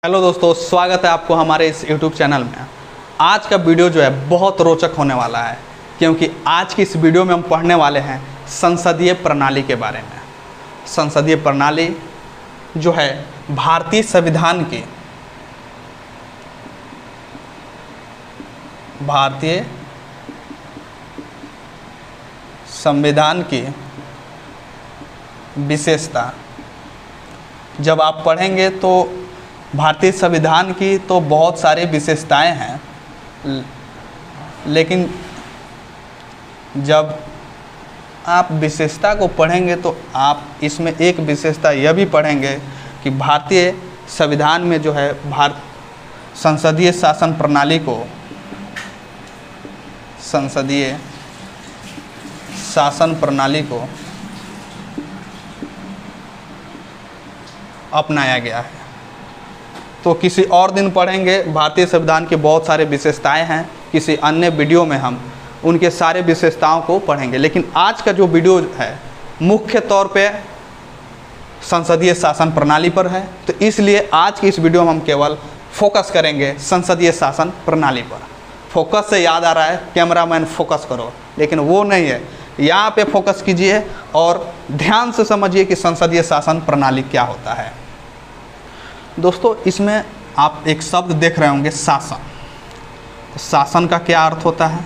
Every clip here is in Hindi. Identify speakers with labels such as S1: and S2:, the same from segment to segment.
S1: हेलो दोस्तों, स्वागत है आपको हमारे इस YouTube चैनल में। आज का वीडियो जो है बहुत रोचक होने वाला है, क्योंकि आज की इस वीडियो में हम पढ़ने वाले हैं संसदीय प्रणाली के बारे में। संसदीय प्रणाली जो है भारतीय संविधान की विशेषता। जब आप पढ़ेंगे तो भारतीय संविधान की तो बहुत सारी विशेषताएं हैं, लेकिन जब आप विशेषता को पढ़ेंगे तो आप इसमें एक विशेषता यह भी पढ़ेंगे कि भारतीय संविधान में जो है संसदीय शासन प्रणाली को अपनाया गया है। तो किसी और दिन पढ़ेंगे। भारतीय संविधान की बहुत सारे विशेषताएं हैं, किसी अन्य वीडियो में हम उनके सारे विशेषताओं को पढ़ेंगे। लेकिन आज का जो वीडियो है मुख्य तौर पे संसदीय शासन प्रणाली पर है, तो इसलिए आज की इस वीडियो में हम केवल फोकस करेंगे संसदीय शासन प्रणाली पर। फोकस से याद आ रहा है कैमरामैन फोकस करो, लेकिन वो नहीं है। यहाँ पे फोकस कीजिए और ध्यान से समझिए कि संसदीय शासन प्रणाली क्या होता है। दोस्तों, इसमें आप एक शब्द देख रहे होंगे, शासन। तो शासन का क्या अर्थ होता है?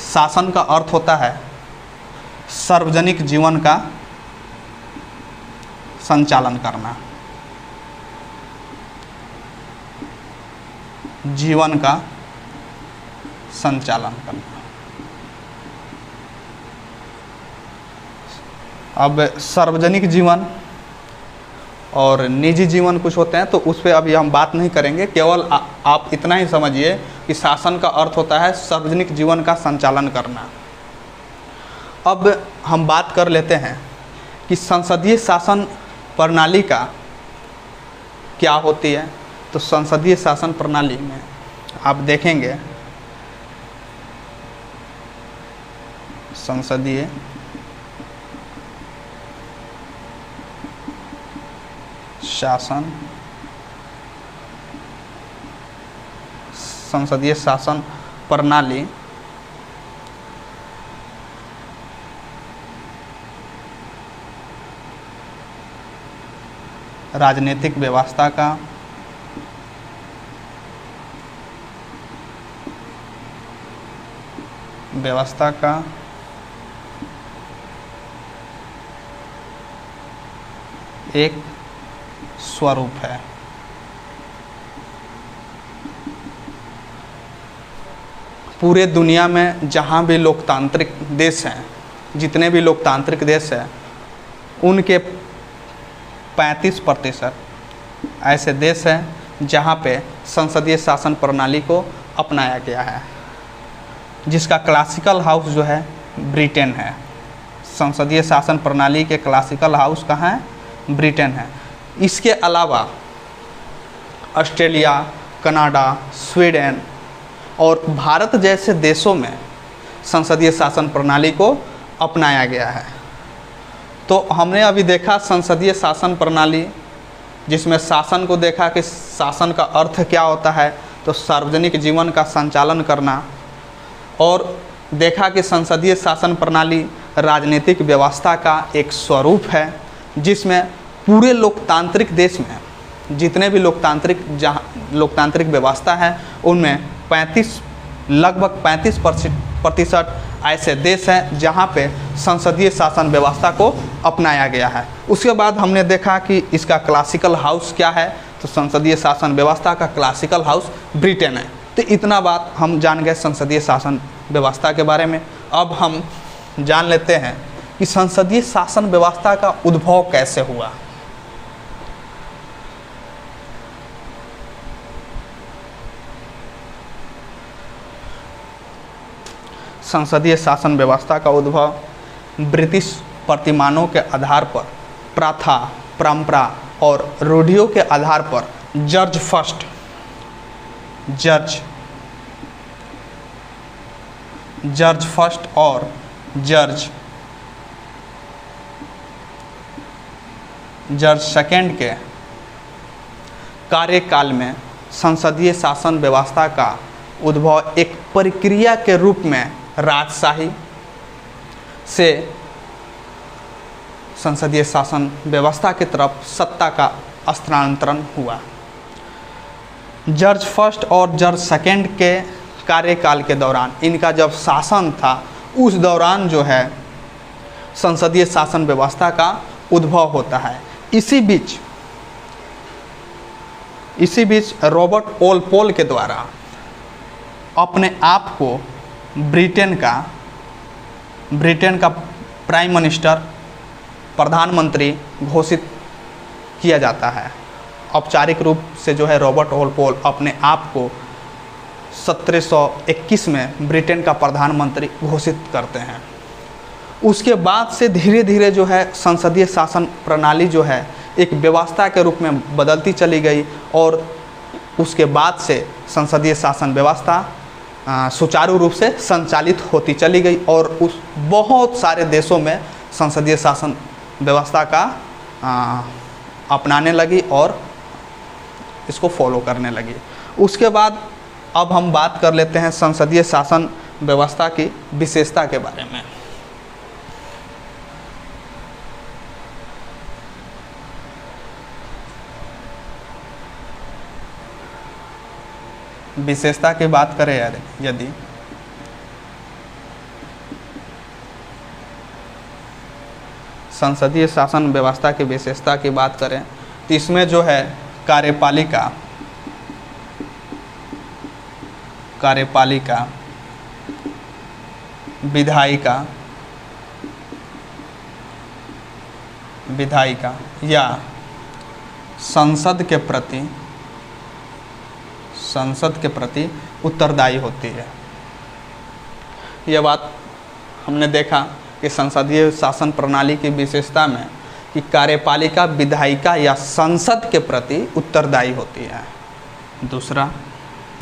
S1: शासन का अर्थ होता है सार्वजनिक जीवन का संचालन करना, जीवन का संचालन करना। अब सार्वजनिक जीवन और निजी जीवन कुछ होते हैं, तो उस पर अभी हम बात नहीं करेंगे। केवल आप इतना ही समझिए कि शासन का अर्थ होता है सार्वजनिक जीवन का संचालन करना। अब हम बात कर लेते हैं कि संसदीय शासन प्रणाली का क्या होती है। तो संसदीय शासन प्रणाली में आप देखेंगे संसदीय शासन प्रणाली राजनीतिक व्यवस्था का एक स्वरूप है। पूरे दुनिया में जहाँ भी लोकतांत्रिक देश हैं, जितने भी लोकतांत्रिक देश हैं, उनके 35% ऐसे देश हैं जहाँ पे संसदीय शासन प्रणाली को अपनाया गया है, जिसका क्लासिकल हाउस जो है ब्रिटेन है। संसदीय शासन प्रणाली के क्लासिकल हाउस कहाँ है? ब्रिटेन है। इसके अलावा ऑस्ट्रेलिया, कनाडा, स्वीडन और भारत जैसे देशों में संसदीय शासन प्रणाली को अपनाया गया है। तो हमने अभी देखा संसदीय शासन प्रणाली, जिसमें शासन को देखा कि शासन का अर्थ क्या होता है, तो सार्वजनिक जीवन का संचालन करना, और देखा कि संसदीय शासन प्रणाली राजनीतिक व्यवस्था का एक स्वरूप है, जिसमें पूरे लोकतांत्रिक देश में जितने भी लोकतांत्रिक व्यवस्था है उनमें लगभग 35% ऐसे देश हैं जहां पे संसदीय शासन व्यवस्था को अपनाया गया है। उसके बाद हमने देखा कि इसका क्लासिकल हाउस क्या है, तो संसदीय शासन व्यवस्था का क्लासिकल हाउस ब्रिटेन है। तो इतना बात हम जान गए संसदीय शासन व्यवस्था के बारे में। अब हम जान लेते हैं कि संसदीय शासन व्यवस्था का उद्भव कैसे हुआ। संसदीय शासन व्यवस्था का उद्भव ब्रिटिश प्रतिमानों के आधार पर, प्रथा, परंपरा और रूढ़ियों के आधार पर जॉर्ज फर्स्ट और जॉर्ज सेकेंड के कार्यकाल में संसदीय शासन व्यवस्था का उद्भव एक प्रक्रिया के रूप में राजशाही से संसदीय शासन व्यवस्था की तरफ सत्ता का स्थानांतरण हुआ। जॉर्ज फर्स्ट और जॉर्ज सेकंड के कार्यकाल के दौरान इनका जब शासन था, उस दौरान जो है संसदीय शासन व्यवस्था का उद्भव होता है। इसी बीच रॉबर्ट वॉलपोल के द्वारा अपने आप को ब्रिटेन का प्राइम मिनिस्टर, प्रधानमंत्री घोषित किया जाता है। औपचारिक रूप से जो है रॉबर्ट वॉलपोल अपने आप को 1721 में ब्रिटेन का प्रधानमंत्री घोषित करते हैं। उसके बाद से धीरे धीरे जो है संसदीय शासन प्रणाली जो है एक व्यवस्था के रूप में बदलती चली गई और उसके बाद से संसदीय शासन व्यवस्था सुचारू रूप से संचालित होती चली गई और उस बहुत सारे देशों में संसदीय शासन व्यवस्था का अपनाने लगी और इसको फॉलो करने लगी। उसके बाद अब हम बात कर लेते हैं संसदीय शासन व्यवस्था की विशेषता के बारे में। विशेषता की बात करें यार, यदि संसदीय शासन व्यवस्था की विशेषता की बात करें तो इसमें जो है कार्यपालिका, विधायिका या संसद के प्रति उत्तरदायी होती है। यह बात हमने देखा कि संसदीय शासन प्रणाली की विशेषता में कि कार्यपालिका विधायिका या संसद के प्रति उत्तरदायी होती है।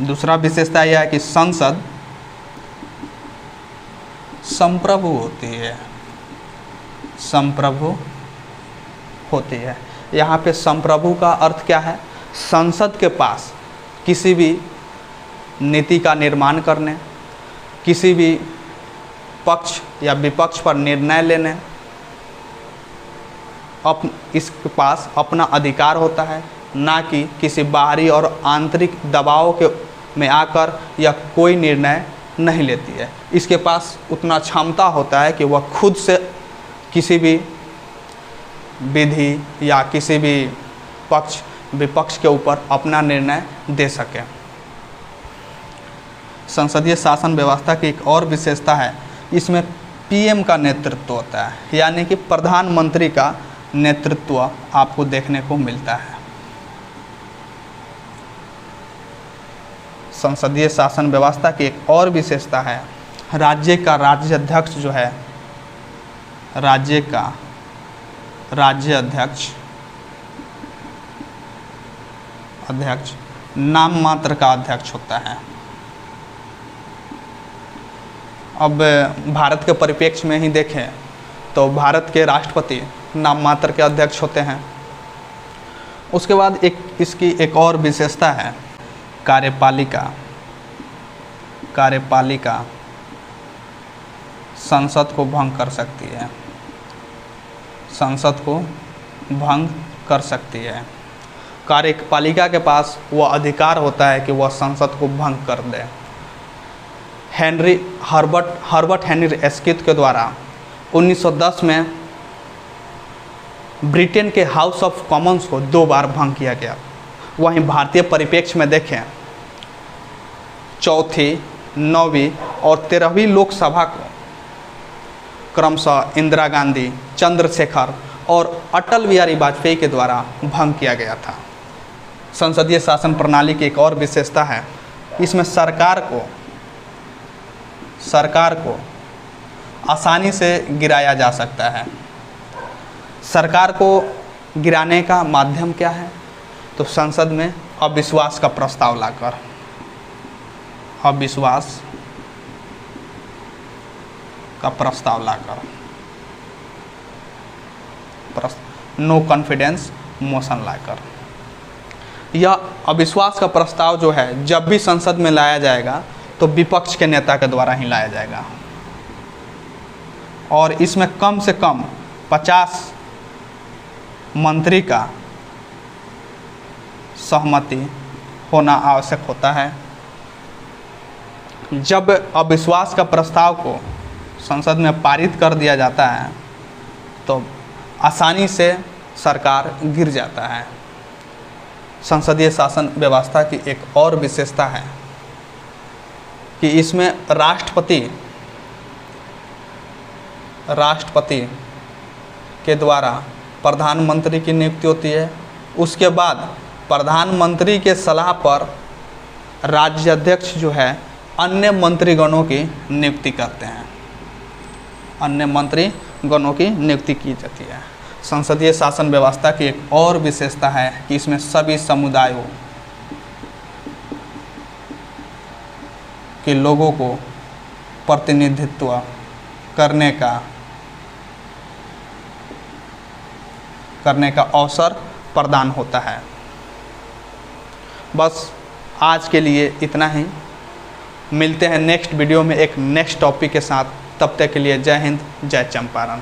S1: दूसरा विशेषता यह है कि संसद संप्रभु होती है। यहाँ पे संप्रभु का अर्थ क्या है? संसद के पास किसी भी नीति का निर्माण करने, किसी भी पक्ष या विपक्ष पर निर्णय लेने इसके पास अपना अधिकार होता है, ना कि किसी बाहरी और आंतरिक दबाव में आकर यह कोई निर्णय नहीं लेती है। इसके पास उतना क्षमता होता है कि वह खुद से किसी भी विधि या किसी भी पक्ष विपक्ष के ऊपर अपना निर्णय दे सके। संसदीय शासन व्यवस्था की एक और विशेषता है, इसमें पीएम का नेतृत्व होता है, यानी कि प्रधानमंत्री का नेतृत्व आपको देखने को मिलता है। संसदीय शासन व्यवस्था की एक और विशेषता है, राज्य का राज्याध्यक्ष जो है, राज्य अध्यक्ष नाम मात्र का अध्यक्ष होता है। अब भारत के परिप्रेक्ष्य में ही देखें तो भारत के राष्ट्रपति नाम मात्र के अध्यक्ष होते हैं। उसके बाद इसकी एक और विशेषता है कार्यपालिका संसद को भंग कर सकती है। कार्यपालिका के पास वह अधिकार होता है कि वह संसद को भंग कर दे। हर्बर्ट हेनरी एस्किथ के द्वारा 1910 में ब्रिटेन के हाउस ऑफ कॉमन्स को 2 बार भंग किया गया। वहीं भारतीय परिप्रेक्ष्य में देखें, 4वीं, 9वीं और 13वीं लोकसभा को क्रमशः इंदिरा गांधी, चंद्रशेखर और अटल बिहारी वाजपेयी के द्वारा भंग किया गया था। संसदीय शासन प्रणाली की एक और विशेषता है, इसमें सरकार को आसानी से गिराया जा सकता है। सरकार को गिराने का माध्यम क्या है? तो संसद में अविश्वास का प्रस्ताव लाकर, नो कॉन्फिडेंस मोशन लाकर। यह अविश्वास का प्रस्ताव जो है जब भी संसद में लाया जाएगा तो विपक्ष के नेता के द्वारा ही लाया जाएगा और इसमें कम से कम 50 मंत्री का सहमति होना आवश्यक होता है। जब अविश्वास का प्रस्ताव को संसद में पारित कर दिया जाता है तो आसानी से सरकार गिर जाता है। संसदीय शासन व्यवस्था की एक और विशेषता है कि इसमें राष्ट्रपति के द्वारा प्रधानमंत्री की नियुक्ति होती है। उसके बाद प्रधानमंत्री के सलाह पर राज्याध्यक्ष जो है अन्य मंत्रीगणों की नियुक्ति करते हैं, अन्य मंत्रीगणों की नियुक्ति की जाती है। संसदीय शासन व्यवस्था की एक और विशेषता है कि इसमें सभी समुदायों के लोगों को प्रतिनिधित्व करने का अवसर प्रदान होता है। बस आज के लिए इतना ही। मिलते हैं नेक्स्ट वीडियो में एक नेक्स्ट टॉपिक के साथ। तब तक के लिए जय हिंद, जय चंपारण।